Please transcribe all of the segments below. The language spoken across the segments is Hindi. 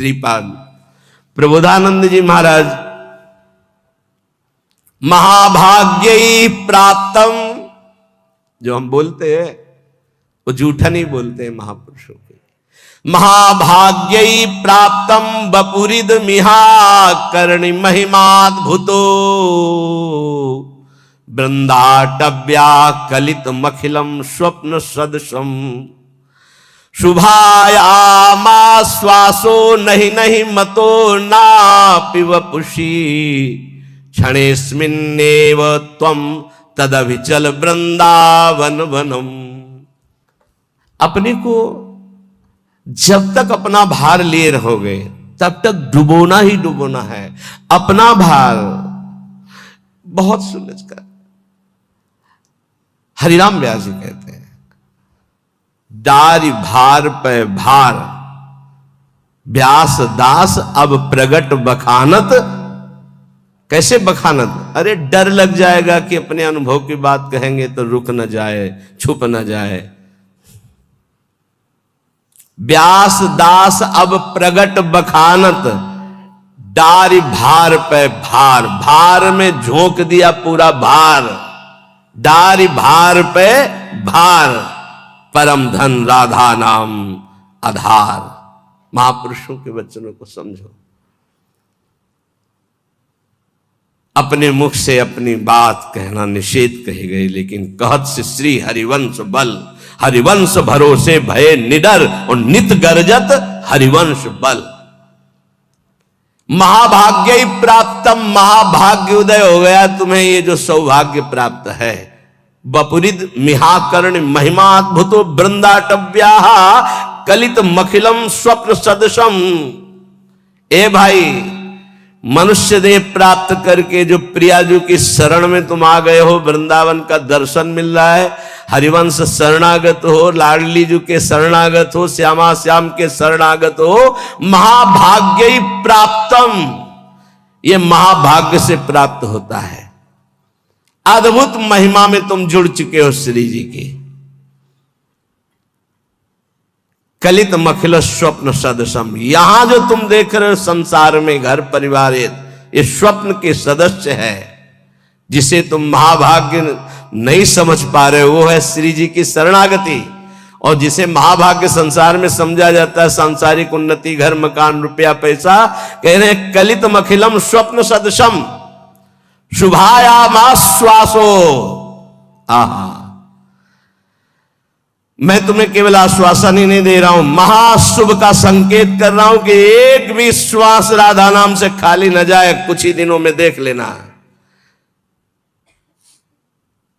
श्रीपाद प्रबोधानंद जी महाराज, महाभाग्यई प्राप्तम, जो हम बोलते हैं वो झूठा नहीं बोलते हैं महापुरुषों के, महाभाग्यई प्राप्तम बपुरिद मिहा करणी महिमाद्भुतो वृंदाटव्या कलित मखिलम स्वप्न सदृशम शुभायामाश्वासो नहीं नहीं मतो ना पिवपुषी क्षणेस्मिन्नेव त्वं तदभिचल वृंदावन वनम। अपने को जब तक अपना भार लिए रहोगे तब तक डुबोना ही डुबोना है। अपना भार बहुत सुलझ कर, हरिराम व्यास जी कहते हैं, डारी भार पे भार व्यास दास अब प्रगट बखानत। कैसे बखानत? अरे डर लग जाएगा कि अपने अनुभव की बात कहेंगे तो रुक न जाए, छुप न जाए। व्यास दास अब प्रगट बखानत, डारी भार पे भार, भार में झोंक दिया पूरा भार, डारी भार पे भार, परम धन राधा नाम आधार। महापुरुषों के वचनों को समझो। अपने मुख से अपनी बात कहना निषेध कही गई, लेकिन कहत से श्री हरिवंश बल, हरिवंश भरोसे भय निडर और नित गर्जत हरिवंश बल। महाभाग्य प्राप्तम, महाभाग्य उदय हो गया तुम्हें, ये जो सौभाग्य प्राप्त है। बपुरिद मिहाकर्ण महिमाद्भुतो वृंदाटव्या कलित मखिलम स्वप्न सदृशम। ए भाई, मनुष्य देह प्राप्त करके जो प्रियाजू की शरण में तुम आ गए हो, वृंदावन का दर्शन मिल रहा है, हरिवंश शरणागत हो, लाडली जू के शरणागत हो, श्यामा श्याम के शरणागत हो, महाभाग्य प्राप्तम, ये महाभाग्य से प्राप्त होता है। अद्भुत महिमा में तुम जुड़ चुके हो श्री जी की। कलित मखिल स्वप्न सदृशम, यहां जो तुम देख रहे हो संसार में घर परिवार, ये स्वप्न के सदस्य है। जिसे तुम महाभाग्य नहीं समझ पा रहे हो वो है श्री जी की शरणागति। और जिसे महाभाग्य संसार में समझा जाता है सांसारिक उन्नति, घर मकान रुपया पैसा, कह रहे हैं कलित मखिलम स्वप्न सदृशम शुभायामाश्वासो। आहा, मैं तुम्हें केवल आश्वासन ही नहीं दे रहा हूं, महाशुभ का संकेत कर रहा हूं कि एक भी श्वास राधा नाम से खाली न जाए। कुछ ही दिनों में देख लेना।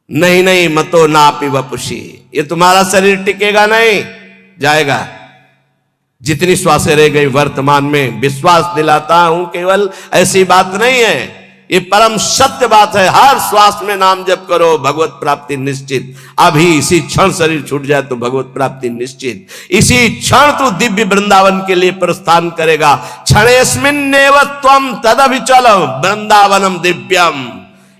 नहीं नहीं मतो नापि वपुषी, ये तुम्हारा शरीर टिकेगा नहीं, जाएगा। जितनी श्वासें रह गई वर्तमान में, विश्वास दिलाता हूं केवल ऐसी बात नहीं है, ये परम सत्य बात है। हर श्वास में नाम जप करो, भगवत प्राप्ति निश्चित। अभी इसी क्षण शरीर छूट जाए तो भगवत प्राप्ति निश्चित। इसी क्षण तू दिव्य वृंदावन के लिए प्रस्थान करेगा। क्षणेस्मिन्नेव त्वं तदभिचल वृंदावनम दिव्यम,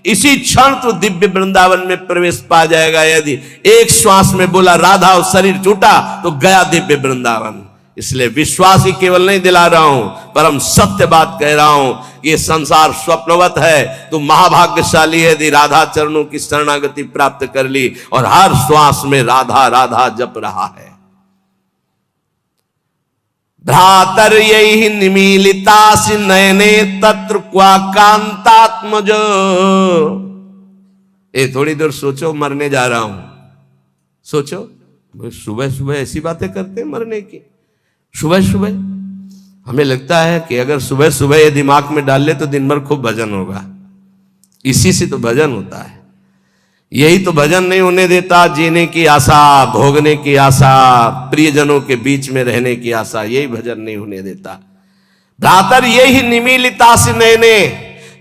इसी क्षण तू दिव्य वृंदावन में प्रवेश पा जाएगा। यदि एक श्वास में बोला राधा और शरीर छूटा तो गया दिव्य वृंदावन। इसलिए विश्वास ही केवल नहीं दिला रहा हूं, परम सत्य बात कह रहा हूं। ये संसार स्वप्नवत है, तू महाभाग्यशाली है यदि राधा चरणों की शरणागति प्राप्त कर ली और हर श्वास में राधा राधा जप रहा है। भ्रातर यही निमीलितास नयने तत्र क्वा कांतात्मज। ये थोड़ी देर सोचो, मरने जा रहा हूं, सोचो। सुबह सुबह ऐसी बातें करते हैं मरने की। सुबह सुबह हमें लगता है कि अगर सुबह सुबह ये दिमाग में डाल ले तो दिन भर खूब भजन होगा। इसी से तो भजन होता है। यही तो भजन नहीं होने देता, जीने की आशा, भोगने की आशा, प्रियजनों के बीच में रहने की आशा, यही भजन नहीं होने देता। भ्रातर यही निमीलिता से नैने,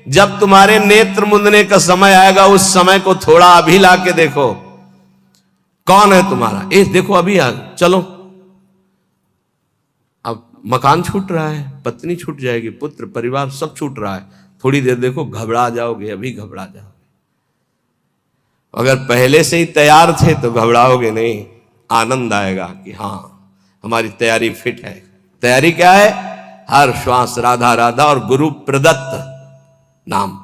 जब तुम्हारे नेत्र मुंदने का समय आएगा उस समय को थोड़ा अभी ला के देखो। कौन है तुम्हारा? देखो अभी आ, चलो। अब मकान छूट रहा है, पत्नी छूट जाएगी, पुत्र परिवार सब छूट रहा है। थोड़ी देर देखो, घबरा जाओगे, अभी घबरा जाओगे। अगर पहले से ही तैयार थे तो घबराओगे नहीं, आनंद आएगा कि हाँ हमारी तैयारी फिट है। तैयारी क्या है? हर श्वास राधा राधा, और गुरु प्रदत्त नाम,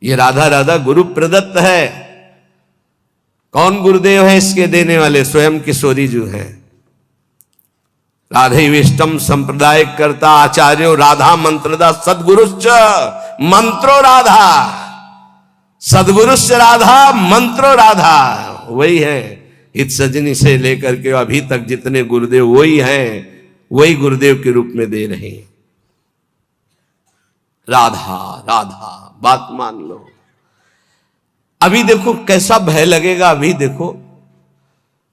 ये राधा राधा गुरु प्रदत्त है। कौन गुरुदेव है इसके देने वाले? स्वयं किशोरी जी हैं। राधे विष्टम संप्रदाय करता आचार्यो राधा मंत्रदा सदगुरुश्च मंत्रो राधा, सदगुरुश्च राधा मंत्रो राधा, वही है। इत सजनी से लेकर के अभी तक जितने गुरुदेव वही हैं, वही गुरुदेव के रूप में दे रहे हैं। राधा राधा, बात मान लो। अभी देखो कैसा भय लगेगा, अभी देखो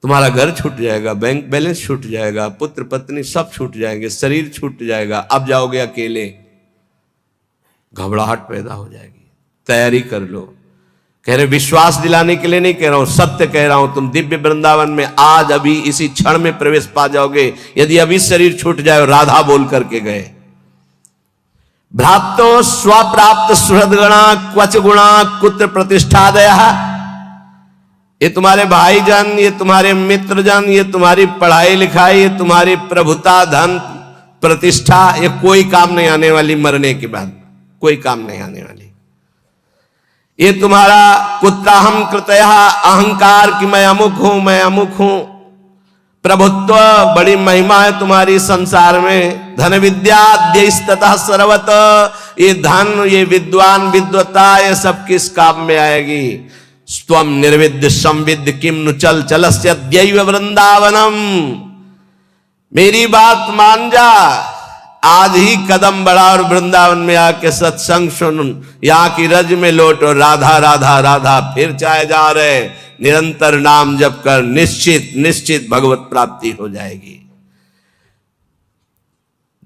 तुम्हारा घर छूट जाएगा, बैंक बैलेंस छूट जाएगा, पुत्र पत्नी सब छूट जाएंगे, शरीर छूट जाएगा, अब जाओगे अकेले, घबराहट पैदा हो जाएगी। तैयारी कर लो। कह रहे विश्वास दिलाने के लिए नहीं कह रहा हूं, सत्य कह रहा हूं। तुम दिव्य वृंदावन में आज अभी इसी क्षण में प्रवेश पा जाओगे, यदि अभी शरीर छूट जाए और राधा बोल करके गए। भ्रातो स्वप्राप्त सुहृदगणा क्वच गुणा कुत्र प्रतिष्ठादया, ये तुम्हारे भाईजान, ये तुम्हारे मित्रजन, ये तुम्हारी पढ़ाई लिखाई, ये तुम्हारी प्रभुता, धन, प्रतिष्ठा, ये कोई काम नहीं आने वाली। मरने के बाद कोई काम नहीं आने वाली। ये तुम्हारा कुत्राहम कृतया अहंकार कि मैं अमुक हूं, मैं अमुक हूं, प्रभुत्व, बड़ी महिमा है तुम्हारी संसार में। धन विद्या तथा सर्वत, ये धन, ये विद्वान, विद्वता, ये सब किस काम में आएगी? स्वम निर्विद्य संविद्य किम नु चल चलस्य दैव वृंदावनम। मेरी बात मान जा, आज ही कदम बढ़ा और वृंदावन में आके सत्संग सुन, यहाँ की रज में लौटो। राधा राधा राधा फिर चाहे जा रहे, निरंतर नाम जप कर, निश्चित निश्चित भगवत प्राप्ति हो जाएगी।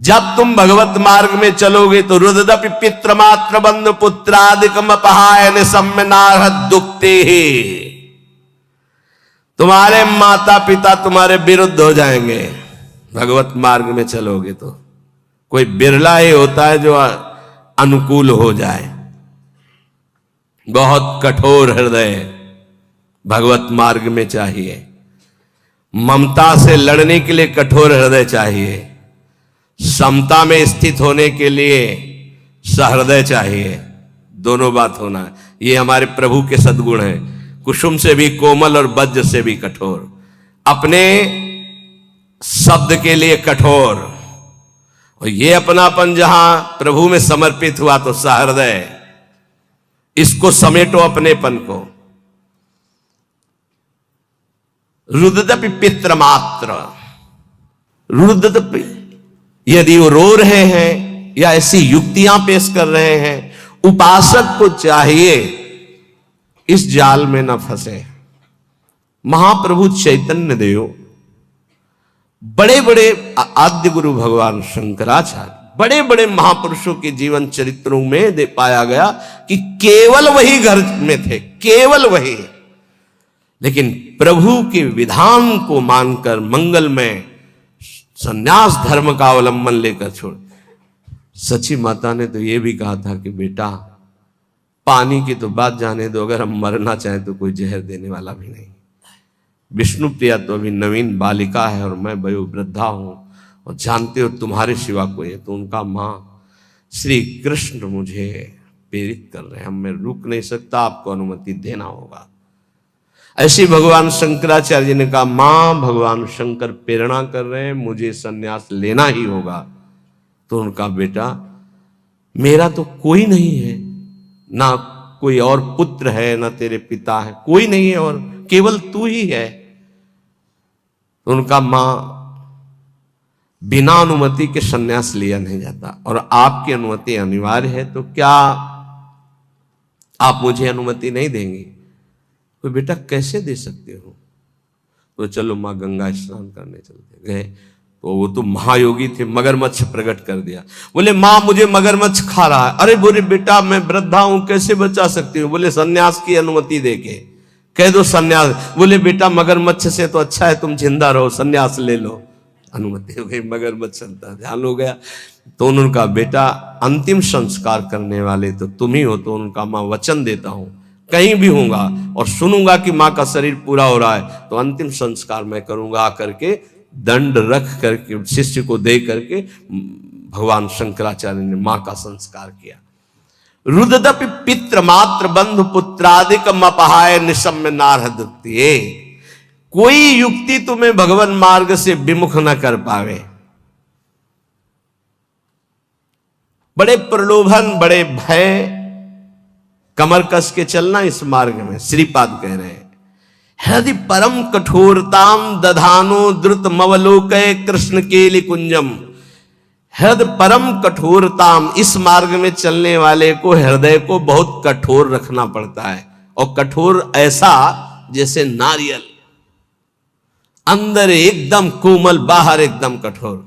जब तुम भगवत मार्ग में चलोगे तो रुददपि पित्र मात्र बंधु पुत्रादिकम अपहाय निसम्मनार्ह दुखते ही, तुम्हारे माता पिता तुम्हारे विरुद्ध हो जाएंगे भगवत मार्ग में चलोगे तो। कोई बिरला ही होता है जो अनुकूल हो जाए। बहुत कठोर हृदय भगवत मार्ग में चाहिए। ममता से लड़ने के लिए कठोर हृदय चाहिए, समता में स्थित होने के लिए सहृदय चाहिए। दोनों बात होना है। ये हमारे प्रभु के सद्गुण हैं। कुसुम से भी कोमल और वज्र से भी कठोर, अपने शब्द के लिए कठोर, और ये अपनापन जहां प्रभु में समर्पित हुआ तो सहृदय। इसको समेटो अपनेपन को। रुददपि पित्र मात्र, रुददपि, यदि वो रो रहे हैं या ऐसी युक्तियां पेश कर रहे हैं, उपासक को चाहिए इस जाल में न फंसे। महाप्रभु चैतन्य देव, बड़े बड़े आद्य गुरु भगवान शंकराचार्य, बड़े बड़े महापुरुषों के जीवन चरित्रों में दे पाया गया कि केवल वही घर में थे, केवल वही। लेकिन प्रभु के विधान को मानकर मंगल में संन्यास धर्म का अवलंबन लेकर छोड़। सची माता ने तो यह भी कहा था कि बेटा पानी की तो बात जाने दो, अगर हम मरना चाहें तो कोई जहर देने वाला भी नहीं। विष्णु प्रिया तो अभी नवीन बालिका है और मैं वयोवृद्धा हूं, और जानते हो तुम्हारे सिवा कोई है। तो उनका माँ श्री कृष्ण मुझे प्रेरित कर रहे हैं, मैं रुक नहीं सकता, आपको अनुमति देना होगा। ऐसे भगवान शंकराचार्य जी ने कहा, मां भगवान शंकर प्रेरणा कर रहे हैं, मुझे सन्यास लेना ही होगा। तो उनका बेटा मेरा तो कोई नहीं है, ना कोई और पुत्र है, ना तेरे पिता है, कोई नहीं है, और केवल तू ही है। तो उनका मां, बिना अनुमति के सन्यास लिया नहीं जाता, और आपकी अनुमति अनिवार्य है, तो क्या आप मुझे अनुमति नहीं देंगे? तो बेटा कैसे दे सकते हो? तो चलो माँ गंगा स्नान करने चलते गए। तो वो तो महायोगी थे, मगरमच्छ प्रकट कर दिया। बोले माँ मुझे मगरमच्छ खा रहा है। अरे बोले बेटा मैं वृद्धा हूं, कैसे बचा सकती हूँ? बोले सन्यास की अनुमति देके कह दो सन्यास। बोले बेटा मगरमच्छ से तो अच्छा है तुम जिंदा रहो, सन्यास ले लो। अनुमति हो गई, मगरमच्छ ध्यान हो गया। तो उनका बेटा अंतिम संस्कार करने वाले तो तुम ही हो। तो उनका माँ वचन देता हूं कहीं भी होऊंगा और सुनूंगा कि माँ का शरीर पूरा हो रहा है तो अंतिम संस्कार मैं करूंगा। आकर के दंड रख करके शिष्य को दे करके भगवान शंकराचार्य ने मां का संस्कार किया। रुददपि पित्र मात्र बंधु पुत्रादिकम अपहाय निशम्य नारहदत्तिये। कोई युक्ति तुम्हें भगवान मार्ग से विमुख न कर पावे। बड़े प्रलोभन, बड़े भय, कमर कस के चलना इस मार्ग में। श्रीपाद कह रहे हैं, हृदय परम कठोरताम दधानो द्रुत मवलोकय कृष्ण केलि कुंजम। हृदय परम कठोरताम, इस मार्ग में चलने वाले को हृदय को बहुत कठोर रखना पड़ता है। और कठोर ऐसा जैसे नारियल, अंदर एकदम कोमल, बाहर एकदम कठोर।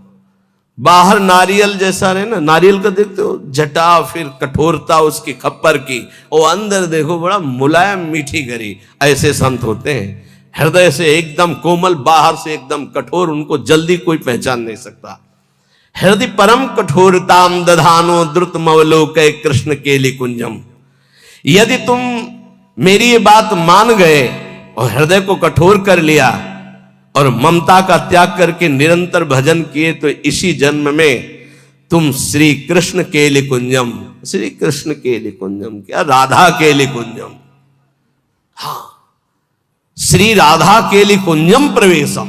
बाहर नारियल जैसा रहे ना, नारियल का देखते हो जटा, फिर कठोरता उसकी खप्पर की, और अंदर देखो बड़ा मुलायम मीठी गरी। ऐसे संत होते हैं, हृदय से एकदम कोमल, बाहर से एकदम कठोर, उनको जल्दी कोई पहचान नहीं सकता। हृदय परम कठोरताम दधानो द्रुत मवलोकय कृष्ण केलि कुंजम। यदि तुम मेरी ये बात मान गए और हृदय को कठोर कर लिया और ममता का त्याग करके निरंतर भजन किए, तो इसी जन्म में तुम श्री कृष्ण केलि कुंजम, श्री कृष्ण केलि कुंजम क्या, राधा केलि कुंजम, हाँ, श्री राधा केलि कुंजम प्रवेशम,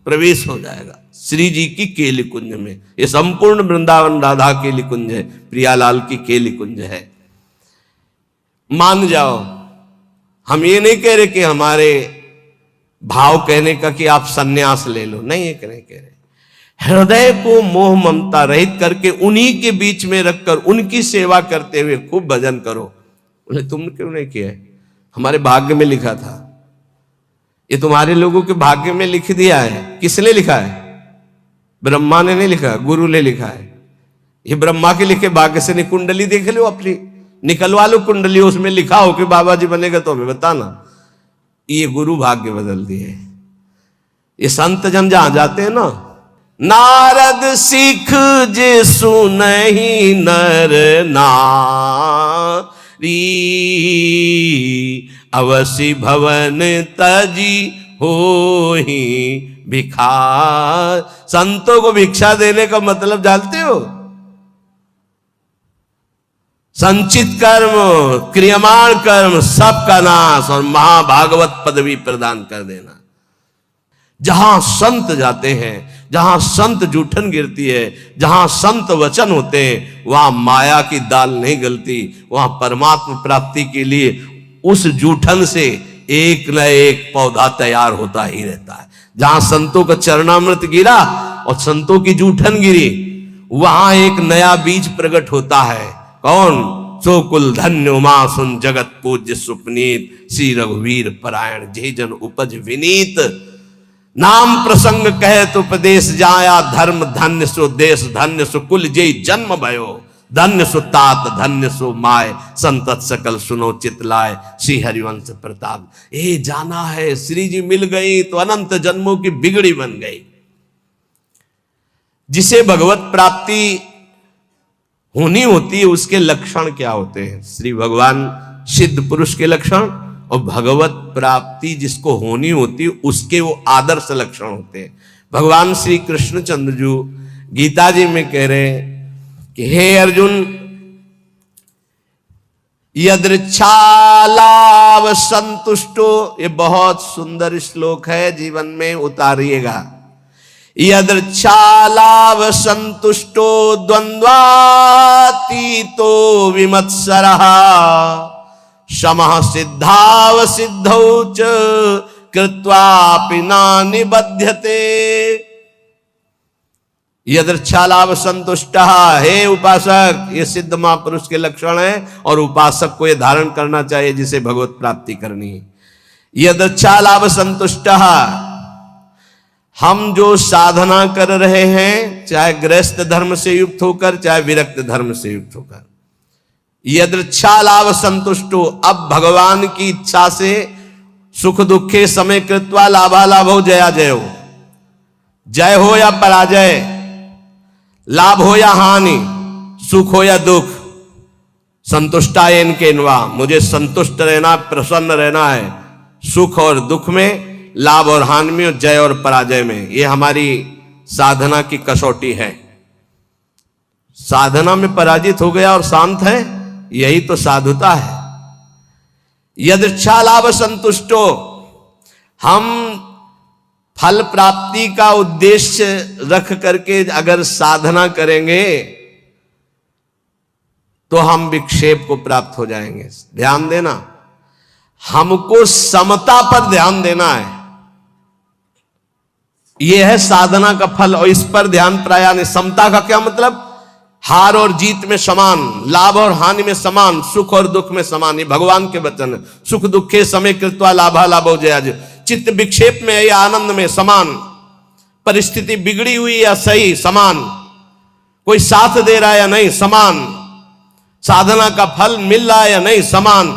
प्रवेश हो जाएगा श्री जी की केलि कुंज में। ये संपूर्ण वृंदावन राधा केलि कुंज है, प्रियालाल की केलि कुंज है। मान जाओ, हम ये नहीं कह रहे कि हमारे भाव कहने का कि आप सन्यास ले लो, नहीं, ये नहीं कह रहे। हृदय को मोह ममता रहित करके उन्हीं के बीच में रखकर उनकी सेवा करते हुए खूब भजन करो। बोले तुमने क्यों नहीं किया है? हमारे भाग्य में लिखा था। ये तुम्हारे लोगों के भाग्य में लिख दिया है। किसने लिखा है? ब्रह्मा ने नहीं लिखा, गुरु ने लिखा है। ये ब्रह्मा के लिखे भाग्य से नहीं, कुंडली देख लो अपनी, निकलवा लो कुंडली, उसमें लिखा हो कि बाबा जी बनेगा तो हमें बताना। ये गुरु भाग्य बदल दिए। ये संत जन जहां जाते हैं ना, नारद सिख जे सुनहि नर नारी, अवसि भवन तजी होहि भिखार। संतों को भिक्षा देने का मतलब जानते हो? संचित कर्म, क्रियमाण कर्म सबका नाश और महाभागवत पदवी प्रदान कर देना। जहां संत जाते हैं, जहां संत जूठन गिरती है, जहां संत वचन होते हैं, वहां माया की दाल नहीं गलती। वहां परमात्मा प्राप्ति के लिए उस जूठन से एक न एक पौधा तैयार होता ही रहता है। जहां संतों का चरणामृत गिरा और संतों की जूठन गिरी, वहां एक नया बीज प्रकट होता है। कौन? सो कुल धन्य उमा सुन जगत पूज्य सुपनीत, श्री रघुवीर परायण जे जन उपज विनीत। नाम प्रसंग कहे तो उपदेश जाया, धर्म धन्य सो देश धन्य सो कुल जे जन्म भयो। धन्य सो तात धन्य सो माय, संतत सकल सुनो चितलाय, श्री हरिवंश प्रताप। ए जाना है श्री जी मिल गई तो अनंत जन्मों की बिगड़ी बन गई। जिसे भगवत प्राप्ति होनी होती है उसके लक्षण क्या होते हैं? श्री भगवान सिद्ध पुरुष के लक्षण और भगवत प्राप्ति जिसको होनी होती है उसके वो आदर्श लक्षण होते हैं। भगवान श्री कृष्णचंद्र जी गीता जी में कह रहे हैं कि हे अर्जुन, यदृच्छालाभ संतुष्टो, ये बहुत सुंदर श्लोक है, जीवन में उतारिएगा। यदृच्छालाभ संतुष्टो द्वंद्वातीतो विमत्सरः, समः सिद्धाव सिद्धौ च कृत्वापि न निबध्यते। यदृच्छालाभ संतुष्ट, हे उपासक, ये सिद्ध महापुरुष के लक्षण है और उपासक को ये धारण करना चाहिए जिसे भगवत प्राप्ति करनी है। यदृच्छालाभ संतुष्ट, हम जो साधना कर रहे हैं, चाहे गृहस्थ धर्म से युक्त होकर चाहे विरक्त धर्म से युक्त होकर, यदृच्छालाभ संतुष्टो, अब भगवान की इच्छा से सुख दुखे समय कृत्वा लाभालाभ हो जया जय हो, जय हो या पराजय, लाभ हो या हानि, सुख हो या दुख, संतुष्टायन के नवा, मुझे संतुष्ट रहना, प्रसन्न रहना है सुख और दुख में, लाभ और हानि में, जय और पराजय में। ये हमारी साधना की कसौटी है। साधना में पराजित हो गया और शांत है, यही तो साधुता है। यदृच्छा लाभ संतुष्टो, हम फल प्राप्ति का उद्देश्य रख करके अगर साधना करेंगे तो हम विक्षेप को प्राप्त हो जाएंगे। ध्यान देना, हमको समता पर ध्यान देना है, यह है साधना का फल, और इस पर ध्यान प्राया नहीं। समता का क्या मतलब? हार और जीत में समान, लाभ और हानि में समान, सुख और दुख में समान। ये भगवान के वचन है। सुख दुखे समय कृत्वा लाभा लाभो जयाज। चित्त विक्षेप में या आनंद में समान, परिस्थिति बिगड़ी हुई या सही समान, कोई साथ दे रहा है या नहीं समान, साधना का फल मिल रहा है या नहीं समान।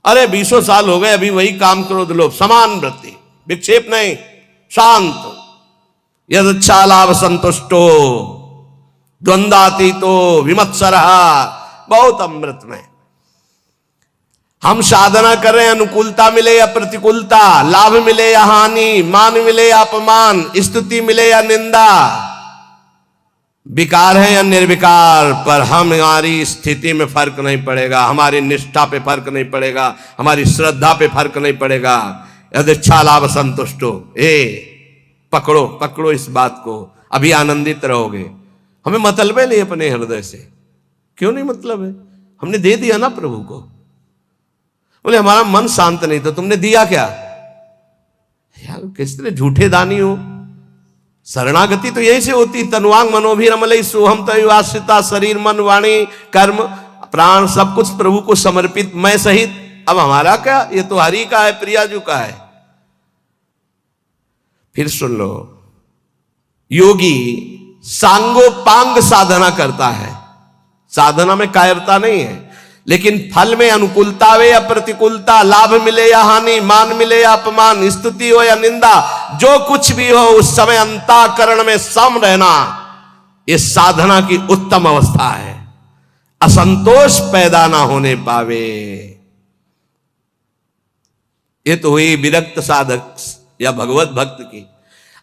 अरे 20 साल हो गए अभी वही काम क्रोध लोभ, समान वृत्ति, विक्षेप नहीं, शांत। यदच्छा लाभ संतुष्टो द्वंद्वातीतो विमत्सरः, बहुत अमृत में। हम साधना कर रहे हैं, अनुकूलता मिले या प्रतिकूलता, लाभ मिले या हानि, मान मिले या अपमान, स्तुति मिले या निंदा, विकार है या निर्विकार, पर हमारी स्थिति में फर्क नहीं पड़ेगा, हमारी निष्ठा पे फर्क नहीं पड़ेगा, हमारी श्रद्धा पे फर्क नहीं पड़ेगा। यदृच्छा लाभ संतुष्टो, पकड़ो पकड़ो इस बात को, अभी आनंदित रहोगे। हमें मतलब है नहीं अपने हृदय से, क्यों नहीं मतलब है? हमने दे दिया ना प्रभु को। बोले हमारा मन शांत नहीं था, तुमने दिया क्या? यार किस तरह झूठे दानी हो। शरणागति तो यही से होती, तनुवांग मनोभिरमलई सोहम तयुवाश्रिता, शरीर मन वाणी कर्म प्राण सब कुछ प्रभु को समर्पित, मैं सहित। अब हमारा क्या, ये तो हरि का है, प्रियाजू का है। फिर सुन लो, योगी सांगोपांग साधना करता है, साधना में कायरता नहीं है, लेकिन फल में अनुकूलता हो या प्रतिकूलता, लाभ मिले या हानि, मान मिले या अपमान, स्तुति हो या निंदा, जो कुछ भी हो उस समय अंतःकरण में सम रहना, ये साधना की उत्तम अवस्था है। असंतोष पैदा ना होने पावे। ये तो हुई विरक्त साधक या भगवत भक्त की।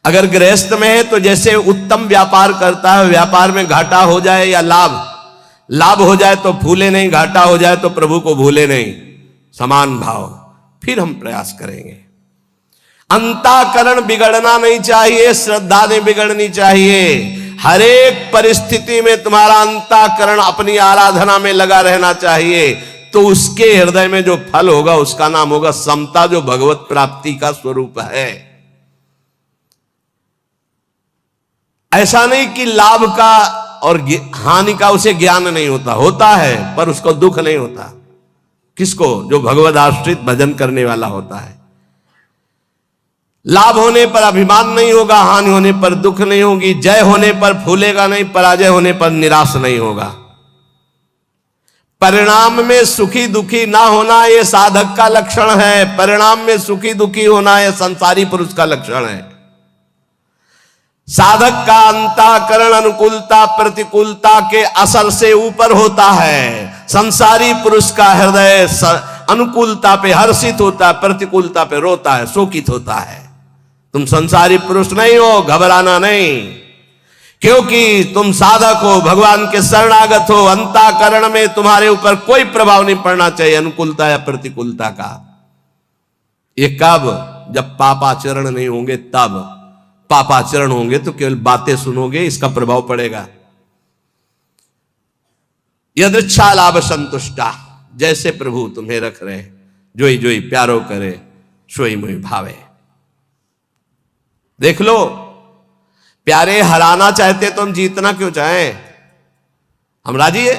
अगर गृहस्थ में है तो जैसे उत्तम व्यापार करता है, व्यापार में घाटा हो जाए या लाभ हो जाए तो फूले नहीं, घाटा हो जाए तो प्रभु को भूले नहीं, समान भाव। फिर हम प्रयास करेंगे। अंतःकरण बिगड़ना नहीं चाहिए, श्रद्धा नहीं बिगड़नी चाहिए। हर एक परिस्थिति में तुम्हारा अंतःकरण अपनी आराधना में लगा रहना चाहिए, तो उसके हृदय में जो फल होगा उसका नाम होगा समता, जो भगवत प्राप्ति का स्वरूप है। ऐसा नहीं कि लाभ का और हानि का उसे ज्ञान नहीं होता, होता है, पर उसको दुख नहीं होता। किसको? जो भगवद आश्रित भजन करने वाला होता है। लाभ होने पर अभिमान नहीं होगा, हानि होने पर दुख नहीं होगी, जय होने पर फूलेगा नहीं, पराजय होने पर निराश नहीं होगा। परिणाम में सुखी दुखी ना होना यह साधक का लक्षण है, परिणाम में सुखी दुखी होना यह संसारी पुरुष का लक्षण है। साधक का अंतःकरण अनुकूलता प्रतिकूलता के असर से ऊपर होता है। संसारी पुरुष का हृदय अनुकूलता पे हर्षित होता है, प्रतिकूलता पे रोता है, शोकित होता है। तुम संसारी पुरुष नहीं हो, घबराना नहीं, क्योंकि तुम साधक हो, भगवान के शरणागत हो। अंतःकरण में तुम्हारे ऊपर कोई प्रभाव नहीं पड़ना चाहिए अनुकूलता या प्रतिकूलता का। ये कब? जब पापाचरण नहीं होंगे तब। पापाचरण होंगे तो केवल बातें सुनोगे, इसका प्रभाव पड़ेगा। यदृच्छा लाभ संतुष्टा, जैसे प्रभु तुम्हें रख रहे, जोई जोई प्यारो करे, सोई मोई भावे। देख लो, प्यारे हराना चाहते तो हम जीतना क्यों चाहें? हम राजी है।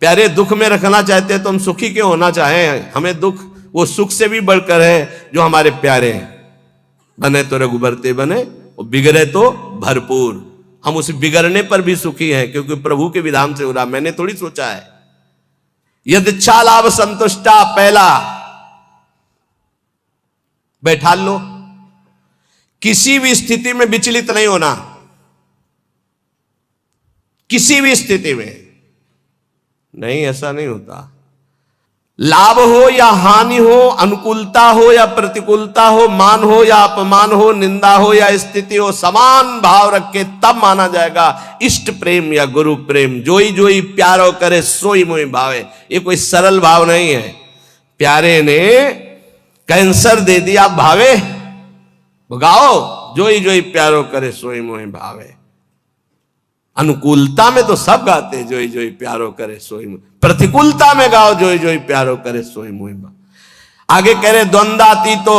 प्यारे दुख में रखना चाहते तो हम सुखी क्यों होना चाहें? हमें दुख वो सुख से भी बढ़कर है जो हमारे प्यारे हैं। बने तो रघुबरते बने, बिगड़े तो भरपूर। हम उस बिगड़ने पर भी सुखी हैं, क्योंकि प्रभु के विधान से हो रहा, मैंने थोड़ी सोचा है। यदृच्छा लाभ संतुष्टा, पहला बैठा लो, किसी भी स्थिति में विचलित नहीं होना, किसी भी स्थिति में नहीं, ऐसा नहीं होता। लाभ हो या हानि हो, अनुकूलता हो या प्रतिकूलता हो, मान हो या अपमान हो, निंदा हो या स्थिति हो, समान भाव रख के तब माना जाएगा इष्ट प्रेम या गुरु प्रेम। जोई जोई प्यारो करे सोई मोई भावे। ये कोई सरल भाव नहीं है। प्यारे ने कैंसर दे दिया भावे, गाओ जोई जोई प्यारो करे सोई मोई भावे। अनुकूलता में तो सब गाते जोई जोई प्यारो करे सोई मोई, प्रतिकूलता में गाओ जोई जोई प्यारो करे सोई मोई भावे। आगे कह रहे द्वंद्वाती तो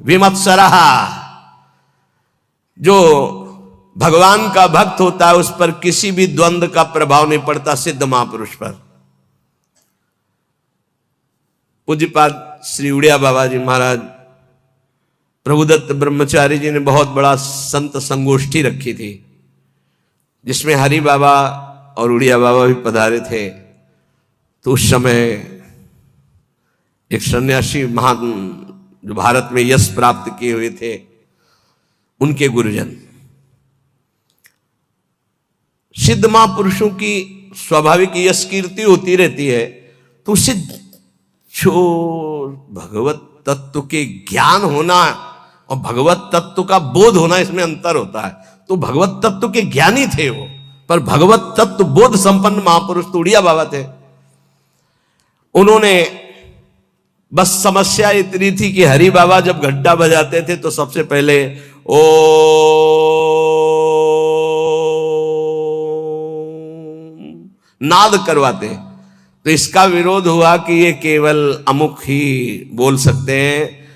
विमत्सरहा, जो भगवान का भक्त होता है उस पर किसी भी द्वंद्व का प्रभाव नहीं पड़ता, सिद्ध महापुरुष पर। पूज्यपाद श्री उड़िया बाबा जी महाराज प्रभुदत्त ब्रह्मचारी जी ने बहुत बड़ा संत संगोष्ठी रखी थी, जिसमें हरि बाबा और उड़िया बाबा भी पधारे थे। तो उस समय एक सन्यासी महान जो भारत में यश प्राप्त किए हुए थे, उनके गुरुजन, सिद्ध महापुरुषों की स्वाभाविक यश कीर्ति होती रहती है, तो उससे जो भगवत तत्व के ज्ञान होना और भगवत तत्व का बोध होना, इसमें अंतर होता है। तो भगवत तत्व के ज्ञानी थे वो, पर भगवत तत्व बोध संपन्न महापुरुष तो उड़िया बाबा थे। उन्होंने बस समस्या इतनी थी कि हरि बाबा जब घंटा बजाते थे तो सबसे पहले ओ नाद करवाते। तो इसका विरोध हुआ कि ये केवल अमुक ही बोल सकते हैं,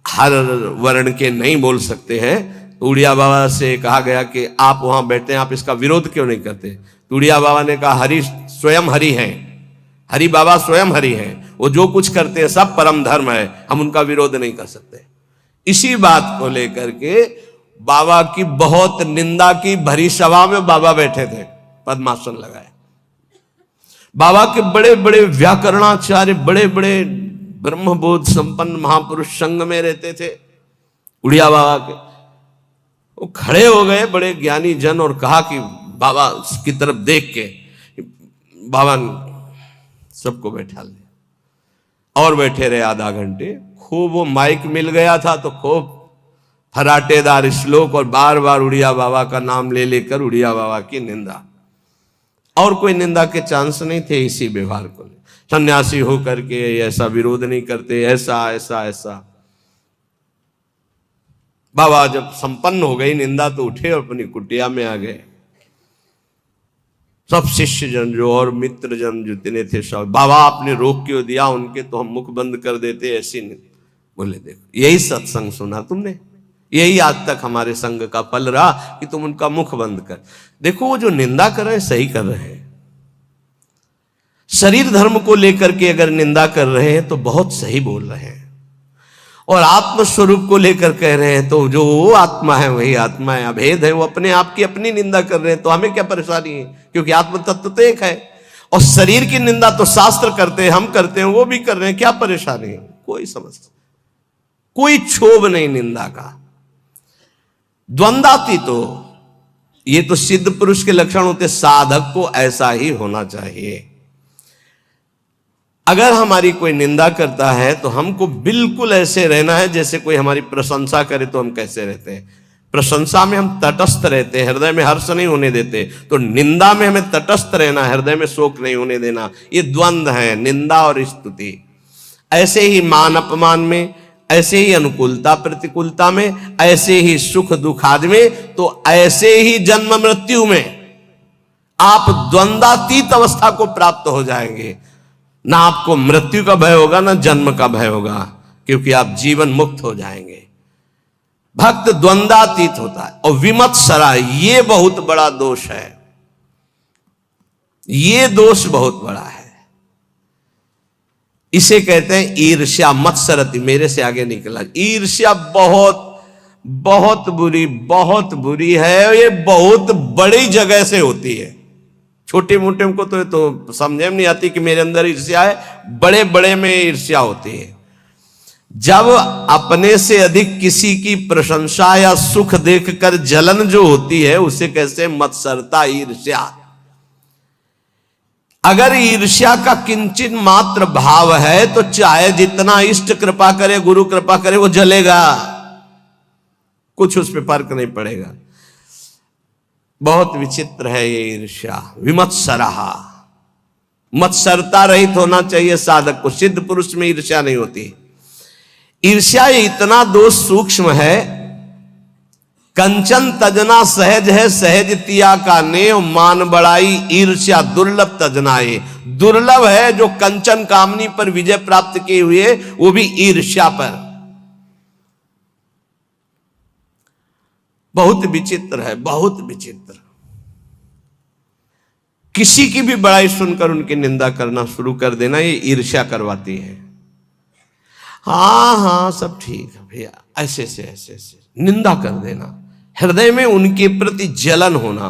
हर वर्ण के नहीं बोल सकते हैं। तो उड़िया बाबा से कहा गया कि आप वहां बैठते हैं, आप इसका विरोध क्यों नहीं करते। तो उड़िया बाबा ने कहा हरि स्वयं हरि हैं, हरि बाबा स्वयं हरि हैं, वो जो कुछ करते हैं सब परम धर्म है, हम उनका विरोध नहीं कर सकते। इसी बात को लेकर के बाबा की बहुत निंदा की, भरी सभा में बाबा बैठे थे, पद्मासन लगाए। बाबा के बड़े बड़े व्याकरणाचार्य, बड़े बड़े ब्रह्मबोध संपन्न महापुरुष संग में रहते थे उड़िया बाबा के। वो खड़े हो गए बड़े ज्ञानी जन और कहा कि बाबा की तरफ देख के, बाबा सबको बैठा लिया और बैठे रहे आधा घंटे। खूब वो माइक मिल गया था तो खूब फराटेदार श्लोक और बार बार उड़िया बाबा का नाम ले लेकर उड़िया बाबा की निंदा, और कोई निंदा के चांस नहीं थे इसी व्यवहार को। सन्यासी होकर के ऐसा विरोध नहीं करते, ऐसा ऐसा ऐसा। बाबा जब संपन्न हो गई निंदा तो उठे और अपनी कुटिया में आ गए। सब शिष्य जन जो और मित्र जन जितने थे सब, बाबा आपने रोक क्यों दिया उनके, तो हम मुख बंद कर देते, ऐसी नहीं। बोले देखो यही सत्संग सुना तुमने, यही आज तक हमारे संग का फल रहा कि तुम उनका मुख बंद कर। देखो वो जो निंदा कर रहे हैं सही कर रहे हैं। शरीर धर्म को लेकर के अगर निंदा कर रहे हैं तो बहुत सही बोल रहे हैं, और आत्म स्वरूप को लेकर कह रहे हैं तो जो वो आत्मा है वही आत्मा है, अभेद है, वो अपने आप की अपनी निंदा कर रहे हैं। तो हमें क्या परेशानी है, क्योंकि आत्म तत्व तो एक है। और शरीर की निंदा तो शास्त्र करते हैं, हम करते हैं, वो भी कर रहे हैं, क्या परेशानी है, कोई समस्या, कोई क्षोभ नहीं निंदा का। द्वंद्वाती तो ये तो सिद्ध पुरुष के लक्षण होते, साधक को ऐसा ही होना चाहिए। अगर हमारी कोई निंदा करता है तो हमको बिल्कुल ऐसे रहना है जैसे कोई हमारी प्रशंसा करे तो हम कैसे रहते हैं। प्रशंसा में हम तटस्थ रहते हैं, हृदय में हर्ष नहीं होने देते। तो निंदा में हमें तटस्थ रहना, हृदय में शोक नहीं होने देना। ये द्वंद्व है, निंदा और स्तुति। ऐसे ही मान अपमान में, ऐसे ही अनुकूलता प्रतिकूलता में, ऐसे ही सुख दुख आदि में, तो ऐसे ही जन्म मृत्यु में आप द्वंद्वातीत अवस्था को प्राप्त हो जाएंगे। ना आपको मृत्यु का भय होगा, ना जन्म का भय होगा, क्योंकि आप जीवन मुक्त हो जाएंगे। भक्त द्वंद्वातीत होता है। और विमत्सरा, ये बहुत बड़ा दोष है, ये दोष बहुत बड़ा है। इसे कहते हैं ईर्ष्या। मत्सरति, मेरे से आगे निकला। ईर्ष्या बहुत बहुत बुरी है। ये बहुत बड़ी जगह से होती है। छोटे मोटे को तो समझ में नहीं आती कि मेरे अंदर ईर्ष्या है, बड़े बड़े में ईर्ष्या होती है। जब अपने से अधिक किसी की प्रशंसा या सुख देखकर जलन जो होती है, उसे कैसे मत्सरता, ईर्ष्या। अगर ईर्ष्या का किंचित मात्र भाव है तो चाहे जितना इष्ट कृपा करे, गुरु कृपा करे, वो जलेगा, कुछ उस पर फर्क नहीं पड़ेगा। बहुत विचित्र है ये ईर्ष्या। विमत्सरहा, मत्सरता रहित होना चाहिए साधक को। सिद्ध पुरुष में ईर्ष्या नहीं होती। ईर्ष्या इतना दोष सूक्ष्म है, कंचन तजना सहज है, सहज तिया का नेव, मान बड़ाई ईर्ष्या दुर्लभ तजनाए। दुर्लभ है जो कंचन कामनी पर विजय प्राप्त किए हुए, वो भी ईर्ष्या पर। बहुत विचित्र है, बहुत विचित्र। किसी की भी बड़ाई सुनकर उनकी निंदा करना शुरू कर देना, ये ईर्ष्या करवाती है। हाँ हाँ सब ठीक है भैया, ऐसे से ऐसे से निंदा कर देना, हृदय में उनके प्रति जलन होना।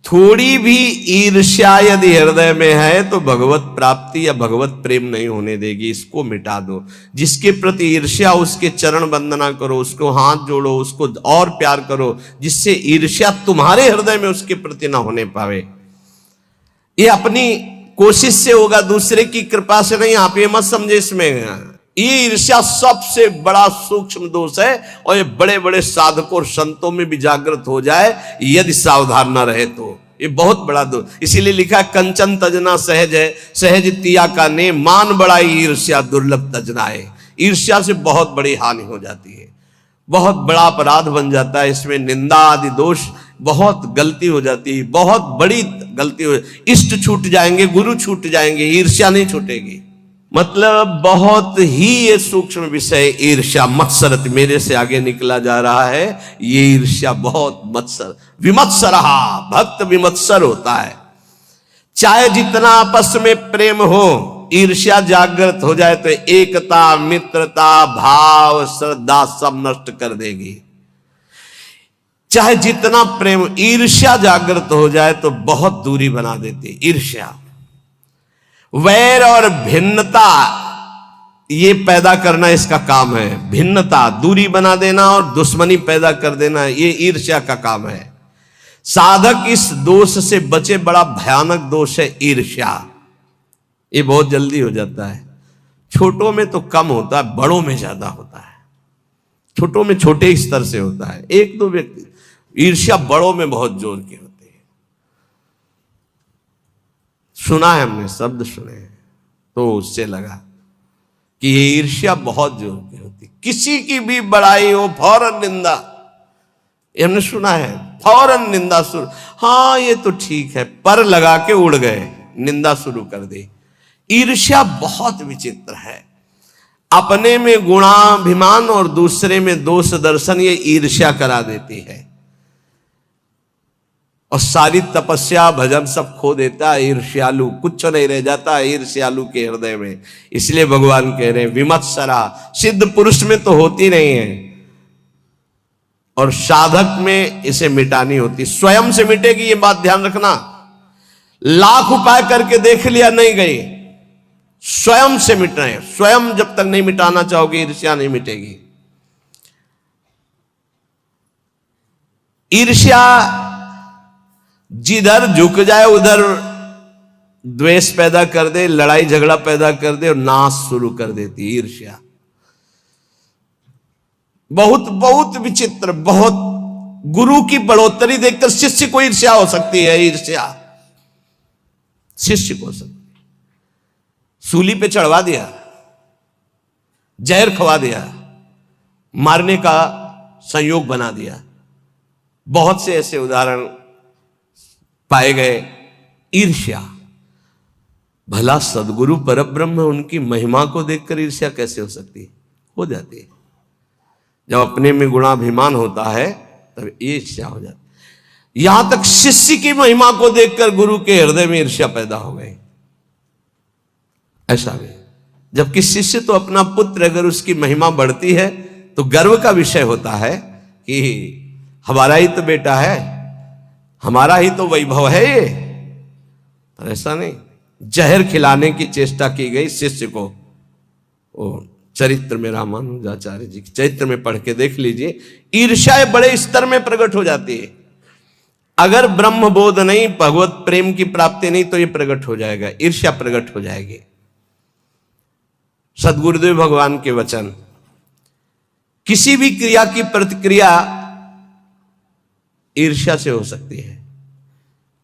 थोड़ी भी ईर्ष्या यदि हृदय में है तो भगवत प्राप्ति या भगवत प्रेम नहीं होने देगी। इसको मिटा दो। जिसके प्रति ईर्ष्या, उसके चरण वंदना करो, उसको हाथ जोड़ो, उसको और प्यार करो, जिससे ईर्ष्या तुम्हारे हृदय में उसके प्रति ना होने पावे। ये अपनी कोशिश से होगा, दूसरे की कृपा से नहीं। आप ये मत समझे इसमें ये ईर्ष्या सबसे बड़ा सूक्ष्म दोष है, और ये बड़े बड़े साधकों और संतों में भी जागृत हो जाए यदि सावधान न रहे तो ये बहुत बड़ा दोष। इसीलिए लिखा है कंचन तजना सहज है, सहज तिया का ने, मान बड़ाई ईर्ष्या दुर्लभ तजनाए। ईर्ष्या से बहुत बड़ी हानि हो जाती है, बहुत बड़ा अपराध बन जाता है। इसमें निंदा आदि दोष, बहुत गलती हो जाती है, बहुत बड़ी गलती हो। इष्ट छूट जाएंगे, गुरु छूट जाएंगे, ईर्ष्या नहीं छूटेगी। मतलब बहुत ही ये सूक्ष्म विषय ईर्ष्या। मत्सरत मेरे से आगे निकला जा रहा है, ये ईर्ष्या बहुत मत्सर। विमत्सरहा, भक्त विमत्सर होता है। चाहे जितना आपस में प्रेम हो, ईर्ष्या जागृत हो जाए तो एकता, मित्रता, भाव, श्रद्धा सब नष्ट कर देगी। चाहे जितना प्रेम, ईर्ष्या जागृत हो जाए तो बहुत दूरी बना देती ईर्ष्या। वैर और भिन्नता ये पैदा करना इसका काम है। भिन्नता, दूरी बना देना और दुश्मनी पैदा कर देना, ये ईर्ष्या का काम है। साधक इस दोष से बचे। बड़ा भयानक दोष है ईर्ष्या। ये बहुत जल्दी हो जाता है। छोटों में तो कम होता है, बड़ों में ज्यादा होता है। छोटों में छोटे स्तर से होता है, एक दो व्यक्ति। ईर्ष्या बड़ों में बहुत जोर की होती है। सुना है हमने, शब्द सुने हैं, तो उससे लगा कि ये ईर्ष्या बहुत जोर की होती। किसी की भी बड़ाई हो, फौरन निंदा। ये हमने सुना है, फौरन निंदा शुरू। हाँ ये तो ठीक है, पर लगा के उड़ गए, निंदा शुरू कर दी। ईर्ष्या बहुत विचित्र है। अपने में गुणाभिमान और दूसरे में दोष दर्शन, ये ईर्ष्या करा देती है। और सारी तपस्या भजन सब खो देता है ईर्ष्यालु। कुछ नहीं रह जाता है ईर्ष्यालु के हृदय में। इसलिए भगवान कह रहे हैं विमत्सरा। सिद्ध पुरुष में तो होती नहीं है, और साधक में इसे मिटानी होती। स्वयं से मिटेगी, ये बात ध्यान रखना। लाख उपाय करके देख लिया, नहीं गई। स्वयं से मिटना है। स्वयं जब तक नहीं मिटाना चाहोगे, ईर्ष्या नहीं मिटेगी। ईर्ष्या जिधर झुक जाए उधर द्वेष पैदा कर दे, लड़ाई झगड़ा पैदा कर दे और नाश शुरू कर देती ईर्ष्या। बहुत बहुत विचित्र। बहुत गुरु की बढ़ोतरी देखकर शिष्य को ईर्ष्या हो सकती है। ईर्ष्या शिष्य को हो सकती। सूली पे चढ़वा दिया, जहर खवा दिया, मारने का संयोग बना दिया। बहुत से ऐसे उदाहरण पाए गए। ईर्ष्या। भला सदगुरु परब्रह्म, उनकी महिमा को देखकर ईर्ष्या कैसे हो सकती है? हो जाती है। जब अपने में गुणाभिमान होता है तब ईर्ष्या हो जाती है। यहां तक शिष्य की महिमा को देखकर गुरु के हृदय में ईर्ष्या पैदा हो गई। ऐसा भी, जबकि शिष्य तो अपना पुत्र, अगर उसकी महिमा बढ़ती है तो गर्व का विषय होता है कि हमारा ही तो बेटा है, हमारा ही तो वैभव है ये। पर ऐसा नहीं। जहर खिलाने की चेष्टा की गई शिष्य को। वो चरित्र में, रामानुजाचार्य जी के चरित्र में पढ़ के देख लीजिए। ईर्ष्या बड़े स्तर में प्रकट हो जाती है। अगर ब्रह्म बोध नहीं, भगवत प्रेम की प्राप्ति नहीं, तो ये प्रकट हो जाएगा, ईर्ष्या प्रकट हो जाएगी। सदगुरुदेव भगवान के वचन, किसी भी क्रिया की प्रतिक्रिया ईर्ष्या से हो सकती है।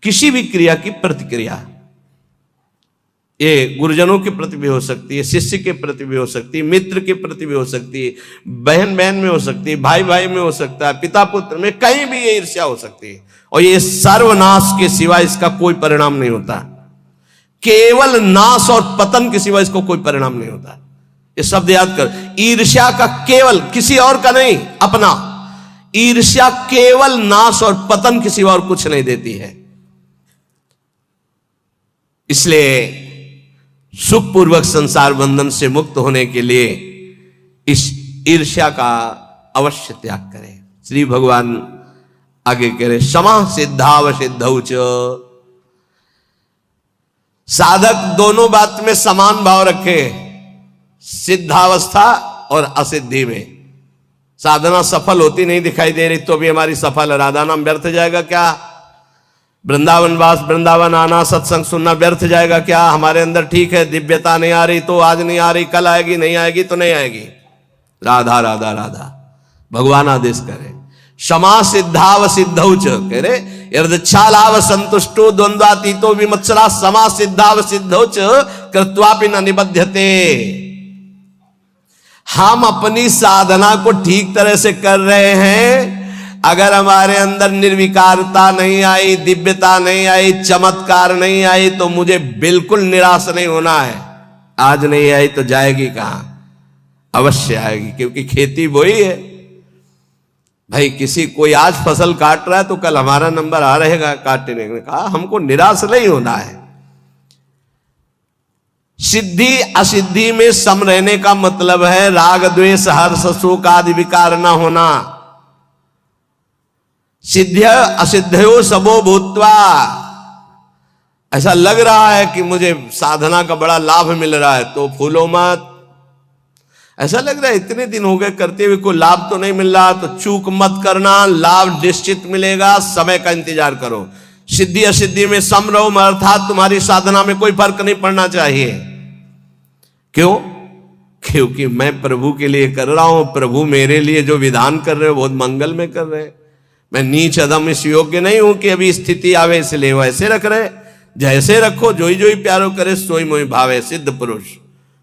किसी भी क्रिया की प्रतिक्रिया, ये गुरुजनों के प्रति भी हो सकती है, शिष्य के प्रति भी हो सकती है, मित्र के प्रति भी हो सकती है, बहन बहन में हो सकती है, भाई भाई में हो सकता है, पिता पुत्र में, कहीं भी ये ईर्ष्या हो सकती है। और ये सर्वनाश के सिवा इसका कोई परिणाम नहीं होता। केवल नाश और पतन के सिवा इसको कोई परिणाम नहीं होता। ये शब्द याद कर, ईर्ष्या का केवल, किसी और का नहीं, अपना। ईर्ष्या केवल नाश और पतन के सिवा और कुछ नहीं देती है। इसलिए सुखपूर्वक संसार बंधन से मुक्त होने के लिए इस ईर्ष्या का अवश्य त्याग करें। श्री भगवान आगे कह रहे, क्षमा सिद्धाव सिद्धौ च। साधक दोनों बात में समान भाव रखे, सिद्धावस्था और असिद्धि में। साधना सफल होती नहीं दिखाई दे रही तो भी हमारी सफल, राधा नाम व्यर्थ जाएगा क्या? वृंदावन वास, वृंदावन आना, सत्संग सुनना व्यर्थ जाएगा क्या? हमारे अंदर ठीक है, दिव्यता नहीं आ रही तो आज नहीं आ रही, कल आएगी, नहीं आएगी तो नहीं आएगी। राधा राधा राधा, भगवान आदेश करे। क्षमा सिद्धाव सिद्धौ च, कह रहे यदच्छालाव संतुष्टो द्वंद्वातीतो विमत्सरा समा सिद्धाव सिद्धौ च कृत्वापि न निबध्यते। हम अपनी साधना को ठीक तरह से कर रहे हैं, अगर हमारे अंदर निर्विकारता नहीं आई, दिव्यता नहीं आई, चमत्कार नहीं आई, तो मुझे बिल्कुल निराश नहीं होना है। आज नहीं आई तो जाएगी कहां? अवश्य आएगी, क्योंकि खेती बोई है भाई। किसी कोई आज फसल काट रहा है तो कल हमारा नंबर आ रहेगा काटने ने कहा। हमको निराश नहीं होना है। सिद्धि असिद्धि में सम रहने का मतलब है राग द्वेष हर्ष शोक आदि विकार न होना। सिद्ध असिद्धयो सबो भूत्वा। ऐसा लग रहा है कि मुझे साधना का बड़ा लाभ मिल रहा है तो फूलो मत। ऐसा लग रहा है इतने दिन हो गए करते हुए कोई लाभ तो नहीं मिल रहा, तो चूक मत करना, लाभ निश्चित मिलेगा, समय का इंतजार करो। सिद्धि असिद्धि में सम रहो, अर्थात तुम्हारी साधना में कोई फर्क नहीं पड़ना चाहिए। क्यों? क्योंकि मैं प्रभु के लिए कर रहा हूं, प्रभु मेरे लिए जो विधान कर रहे हो बहुत मंगल में कर रहे हैं। मैं नीच अदम इस योग्य नहीं हूं कि अभी स्थिति आवे इसलिए वैसे रख रहे। जैसे रखो, जोई जोई प्यारो करे सोई मोई भावे, सिद्ध पुरुष।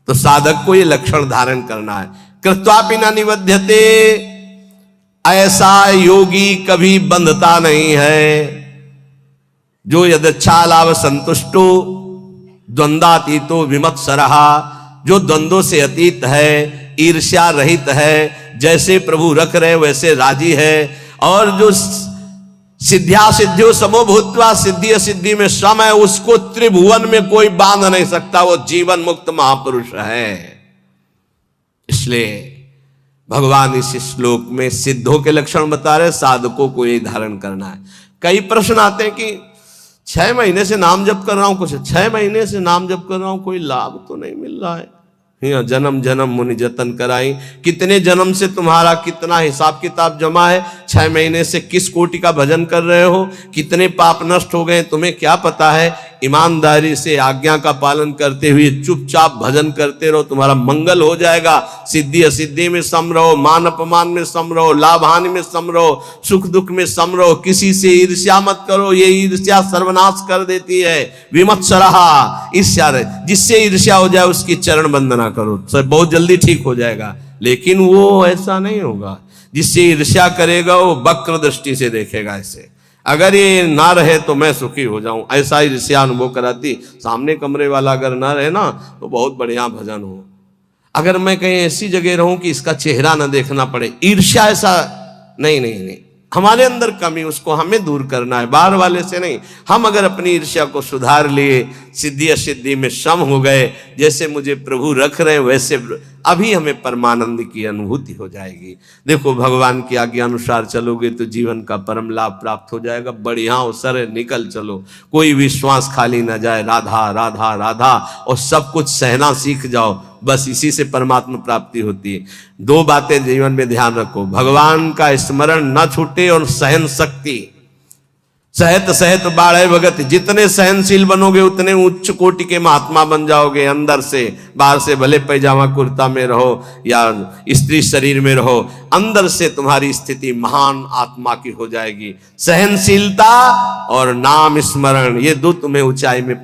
तो साधक को ये लक्षण धारण करना है। कृत्वापि न निबध्यते, ऐसा योगी कभी बंधता नहीं है। जो यदच्छालाव संतुष्टो द्वंद्वातीतो विमत्सरः, जो द्वंद्वों से अतीत है, ईर्ष्या रहित है, जैसे प्रभु रख रहे वैसे राजी है। और जो सिद्ध्या सिद्धियों समो भूत्वा, सिद्धि असिद्धि में सम है, उसको त्रिभुवन में कोई बांध नहीं सकता। वो जीवन मुक्त महापुरुष है। इसलिए भगवान इस श्लोक में सिद्धों के लक्षण बता रहे, साधकों को ये धारण करना है। कई प्रश्न आते हैं कि 6 महीने से नाम जप कर रहा हूं, कुछ 6 महीने से नाम जप कर रहा हूं, कोई लाभ तो नहीं मिल रहा है। जन्म जन्म मुनि जतन कराई। कितने जन्म से तुम्हारा कितना हिसाब किताब जमा है? 6 महीने से किस कोटि का भजन कर रहे हो? कितने पाप नष्ट हो गए तुम्हें क्या पता है? ईमानदारी से आज्ञा का पालन करते हुए चुपचाप भजन करते रहो, तुम्हारा मंगल हो जाएगा। सिद्धि असिद्धि में सम रहो, मान अपमान में सम रहो, लाभ हानि में सम रहो, सुख दुख में सम रहो। किसी से ईर्ष्या मत करो, ये ईर्ष्या सर्वनाश कर देती है। विमत्सरः, ईर्ष्या, जिससे ईर्ष्या हो जाए उसकी चरण वंदना करो, सब बहुत जल्दी ठीक हो जाएगा। लेकिन वो ऐसा नहीं होगा। जिससे ईर्ष्या करेगा वो वक्र दृष्टि से देखेगा ऐसे। अगर ये ना रहे तो मैं सुखी हो जाऊं, ऐसा ईर्ष्या अनुभव कराती। सामने कमरे वाला अगर ना रहे ना तो बहुत बढ़िया भजन हो। अगर मैं कहीं ऐसी जगह रहूं कि इसका चेहरा ना देखना पड़े, ईर्ष्या ऐसा नहीं। हमारे अंदर कमी, उसको हमें दूर करना है, बाहर वाले से नहीं। हम अगर अपनी ईर्ष्या को सुधार लिए, सिद्धि असिद्धि में सम हो गए, जैसे मुझे प्रभु रख रहे हैं वैसे, अभी हमें परमानंद की अनुभूति हो जाएगी। देखो भगवान की आज्ञा अनुसार चलोगे तो जीवन का परम लाभ प्राप्त हो जाएगा। बढ़िया अवसर है, निकल चलो, कोई विश्वास खाली ना जाए। राधा राधा राधा, और सब कुछ सहना सीख जाओ, बस इसी से परमात्मा प्राप्ति होती है। 2 बातें जीवन में ध्यान रखो, भगवान का स्मरण न छूटे और सहन शक्ति। सहत सहत बाढ़े भगत, जितने सहनशील बनोगे उतने उच्च कोटि के महात्मा बन जाओगे। अंदर से बाहर से भले पैजामा कुर्ता में रहो या स्त्री शरीर में रहो, अंदर से तुम्हारी स्थिति महान आत्मा की हो जाएगी। सहनशीलता और नाम स्मरण, ये दो तुम्हें ऊंचाई में